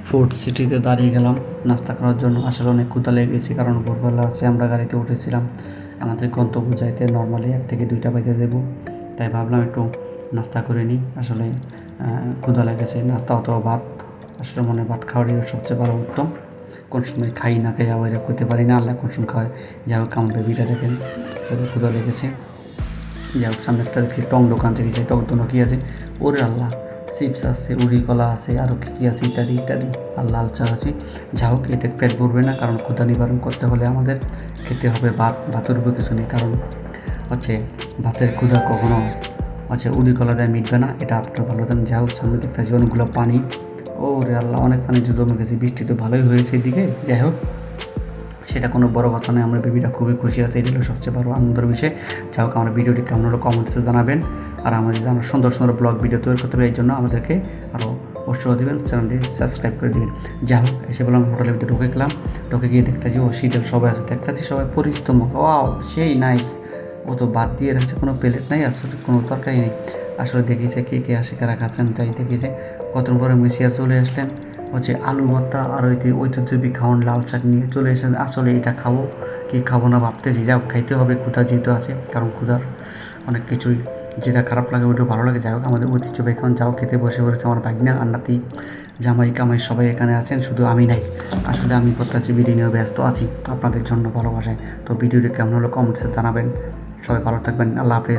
Fort সিটিতে দাঁড়িয়ে গেলাম নাস্তা করার জন্য। আসলে অনেক ক্ষুধা লেগে গেছে, কারণ ভোরবেলা আছে আমরা গাড়িতে উঠেছিলাম। আমাদের গন্তব্য যাইতে নর্মালি 1 থেকে 2টা বাজে যাব, তাই ভাবলাম একটু নাস্তা করে নিই। আসলে ক্ষুধা লেগেছে, নাস্তা অথবা ভাত। আসলে মনে ভাত খাওয়ারই সবচেয়ে ভালো উত্তম। কোন সময় খাই না খাই আবার করতে পারি না, আল্লাহ কোন সময় খাওয়ায়। যাই হোক, আমার বেবিটা দেখেন পুরো ক্ষুধা লেগেছে। যাই হোক, সামনে একটা দেখছি টং দোকান থেকে, সেই টক জন্য কী আছে, ওরে আল্লাহ, চিপস আছে, উড়ি কলা আছে, আরও কী আছে ইত্যাদি ইত্যাদি, আর লাল চা আছে। যা হোক, এতে পেট ভরবে না, কারণ ক্ষুধা নিবারণ করতে হলে আমাদের খেতে হবে ভাত। ভাতের উপর কিছু নেই, কারণ ভাতের ক্ষুধা কখনো উড়ি কলা দেয় মিটবে না, এটা আপনার ভালো জানেন। যা হোক, সামনে দেখতেছি অনেকগুলো পানি। ওরে আল্লাহ, অনেক পানি জমে গেছে। বৃষ্টি তো ভালোই হয়েছে এদিকে। যাই হোক, সেটা কোনো বড় কথা নয়, আমার বেবিটা খুবই খুশি আছে, এটা হলো সবচেয়ে বড় আনন্দের বিষয়। যাই হোক, আমার ভিডিওটি কেমন হলো কমেন্টসে জানাবেন। আর আমাদের যেন সুন্দর সুন্দর ব্লগ ভিডিও তৈরি করতে হবে, এই জন্য আমাদেরকে আরও উৎসাহ দেবেন, চ্যানেলটি সাবস্ক্রাইব করে দেবেন। যাই হোক, এসে বললাম হোটেলের ভিতরে ঢুকে গেলাম। ঢুকে গিয়ে দেখতেছি ও শীতের সবাই আছে, দেখতেছি সবাই পরিচিত মুখ। ওয়াও, সেই নাইস। ও তো বাদ দিয়ে রাখছে, কোনো প্লেট নাই, আসলে কোনো তরকারি নেই। আসলে দেখিছে কে কে আসে, কারা খাচ্ছেন, তাই দেখিছে। কতদিন পরে মেসিয়ার চলে আসলেন, আলু ভর্তা আর ঐতিহ্যবাহী খাওয়ান লাল শাক নিয়ে চলে এসেছেন। আসলে এটা খাবো কি খাবো না ভাবতেছি, যাও খাইতে হবে, ক্ষুধা যেহেতু আছে, কারণ ক্ষুধার অনেক কিছুই, যেটা খারাপ লাগে ওইটাও ভালো লাগে। যাই হোক, আমাদের ঐতিহ্যবাহী খাওয়ান, যাও খেতে বসে পড়েছে আমার ভাগনা, আন্নাতি, জামাই কামাই সবাই এখানে আছেন, শুধু আমি নাই। আসলে আমি করতেছি ভিডিও নিয়ে ব্যস্ত আছি আপনাদের জন্য ভালোবাসায়। তো ভিডিওটি কেমন হলো কমেন্টসে জানাবেন। সবাই ভালো থাকবেন, আল্লাহ হাফেজ।